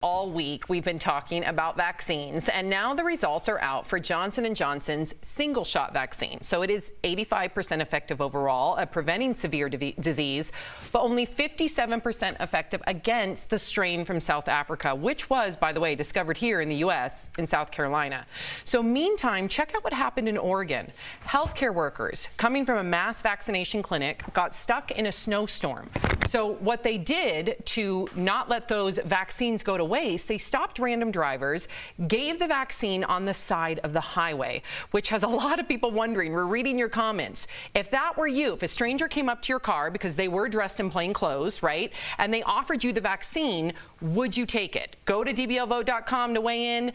All week, we've been talking about vaccines, and now the results are out for Johnson & Johnson's single-shot vaccine. So it is 85% effective overall at preventing severe disease, but only 57% effective against the strain from South Africa, which was, by the way, discovered here in the U.S. in South Carolina. So meantime, check out what happened in Oregon. Healthcare workers coming from a mass vaccination clinic got stuck in a snowstorm. So what they did to not let those vaccines go to waste, they stopped random drivers, gave the vaccine on the side of the highway, which has a lot of people wondering. We're reading your comments. If that were you, if a stranger came up to your car because they were dressed in plain clothes, right, and they offered you the vaccine, would you take it? Go to dblvote.com to weigh in.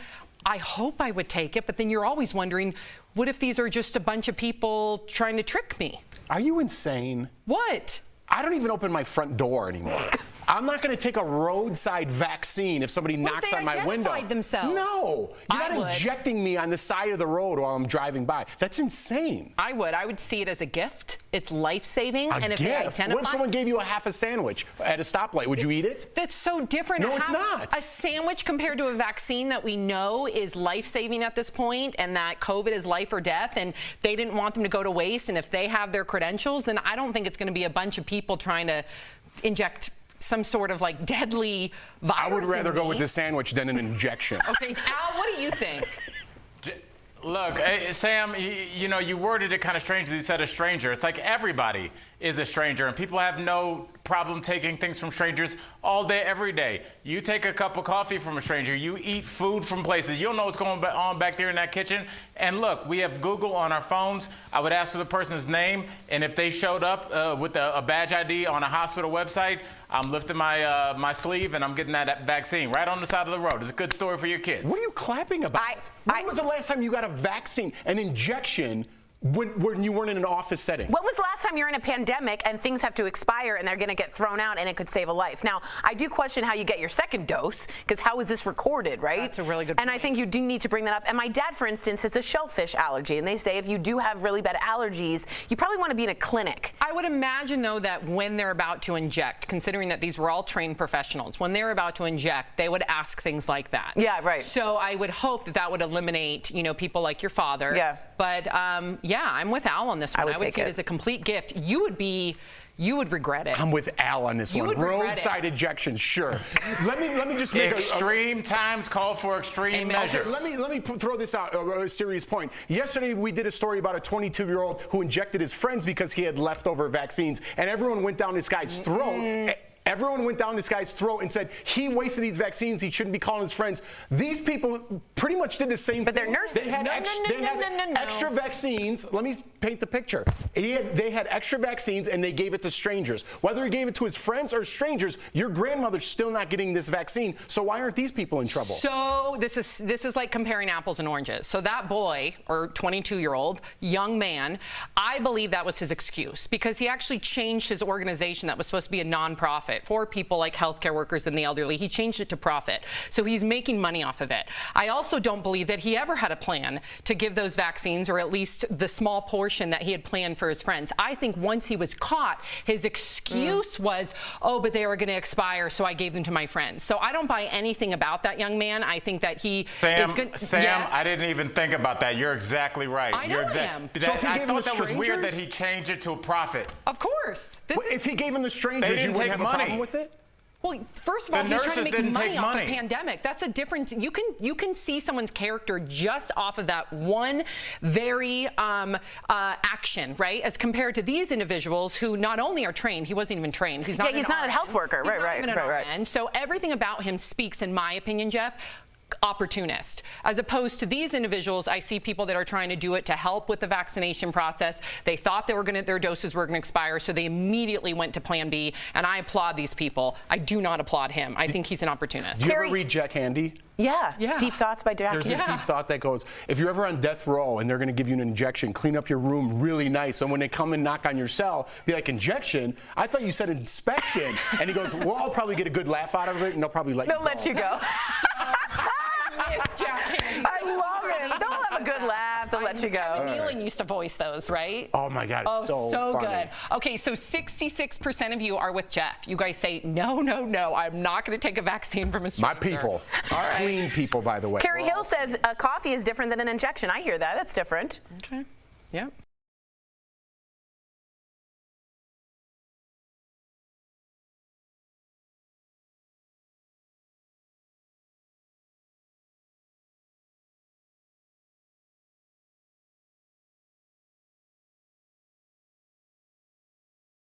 I hope I would take it, but then you're always wondering, what if these are just a bunch of people trying to trick me? Are you insane? What? I don't even open my front door anymore. I'm not going to take a roadside vaccine if somebody knocks on my window. Themselves? No, you're not injecting me on the side of the road while I'm driving by. That's insane. I would see it as a gift. It's life-saving. And if they identify, what if someone gave you a half a sandwich at a stoplight? Would you eat it? That's so different. No, it's not. A sandwich compared to a vaccine that we know is life-saving at this point, and that COVID is life or death, and they didn't want them to go to waste. And if they have their credentials, then I don't think it's going to be a bunch of people trying to inject some sort of like deadly virus. I would rather go with the sandwich than an injection. Okay, Al, what do you think? Look, Sam, you know, you worded it kind of strangely. You said a stranger. It's like everybody is a stranger, and people have no problem taking things from strangers all day, every day. You take a cup of coffee from a stranger. You eat food from places. You don't know what's going on back there in that kitchen. And look, we have Google on our phones. I would ask for the person's name, and if they showed up with a badge ID on a hospital website, I'm lifting my sleeve and I'm getting that vaccine right on the side of the road. It's a good story for your kids. What are you clapping about? When was the last time you got a vaccine, an injection, when you weren't in an office setting? When was the last time you're in a pandemic and things have to expire and they're going to get thrown out and it could save a life? Now, I do question how you get your second dose, because how is this recorded, right? That's a really good point. And I think you do need to bring that up. And my dad, for instance, has a shellfish allergy, and they say if you do have really bad allergies, you probably want to be in a clinic. I would imagine, though, that when they're about to inject, considering that these were all trained professionals, when they're about to inject, they would ask things like that. Yeah, right. So I would hope that that would eliminate, you know, people like your father. Yeah. But yeah, I'm with Al on this one. I would see it as a complete gift. You would regret it. I'm with Al on this one. Roadside injections, sure. let me just make extreme times call for extreme measures. Okay, let me throw this out, a serious point. Yesterday we did a story about a 22-year-old who injected his friends because he had leftover vaccines, and everyone went down this guy's throat. Everyone went down this guy's throat and said he wasted these vaccines. He shouldn't be calling his friends. These people pretty much did the same thing. But they're nurses. They had extra vaccines. Let me paint the picture. They had extra vaccines and they gave it to strangers. Whether he gave it to his friends or strangers, your grandmother's still not getting this vaccine. So why aren't these people in trouble? So this is like comparing apples and oranges. So that boy, or 22-year-old young man, I believe that was his excuse, because he actually changed his organization that was supposed to be a nonprofit for people like healthcare workers and the elderly. He changed it to profit. So he's making money off of it. I also don't believe that he ever had a plan to give those vaccines, or at least the small portion that he had planned for his friends. I think once he was caught, his excuse was, oh, but they were going to expire, so I gave them to my friends. So I don't buy anything about that young man. I think that he is good. Sam, yes. I didn't even think about that. You're exactly right. I know him. So if he I gave him thought the that was weird strangers? that he changed it to a profit. Of course. If he gave them the strangers, you wouldn't have a problem with it? Well, first of all, he's trying to make money off the pandemic. That's a different. You can see someone's character just off of that one very action, right? As compared to these individuals who not only are trained, he wasn't even trained. He's not. Yeah, he's not a health worker. Right. So everything about him speaks, in my opinion, Jeff, opportunist. As opposed to these individuals, I see people that are trying to do it to help with the vaccination process. They thought their doses were going to expire, so they immediately went to Plan B, and I applaud these people. I do not applaud him. I think he's an opportunist. Do you ever read Jack Handy? Yeah. Deep Thoughts by Jack. There's this deep thought that goes, if you're ever on death row and they're going to give you an injection, clean up your room really nice, and when they come and knock on your cell, be like, injection? I thought you said inspection. And he goes, well, I'll probably get a good laugh out of it, and they'll probably let you go. They'll let you go. Jack Handy. I love it. They'll have a good laugh. They'll let you go. go. Nealon used to voice those, right? Oh my God, it's so funny. good. Okay, so 66% of you are with Jeff. You guys say, no, I'm not going to take a vaccine from a stranger. My people. All right. Clean people, by the way. Carrie Hill says coffee is different than an injection. I hear that. That's different. Okay. Yep.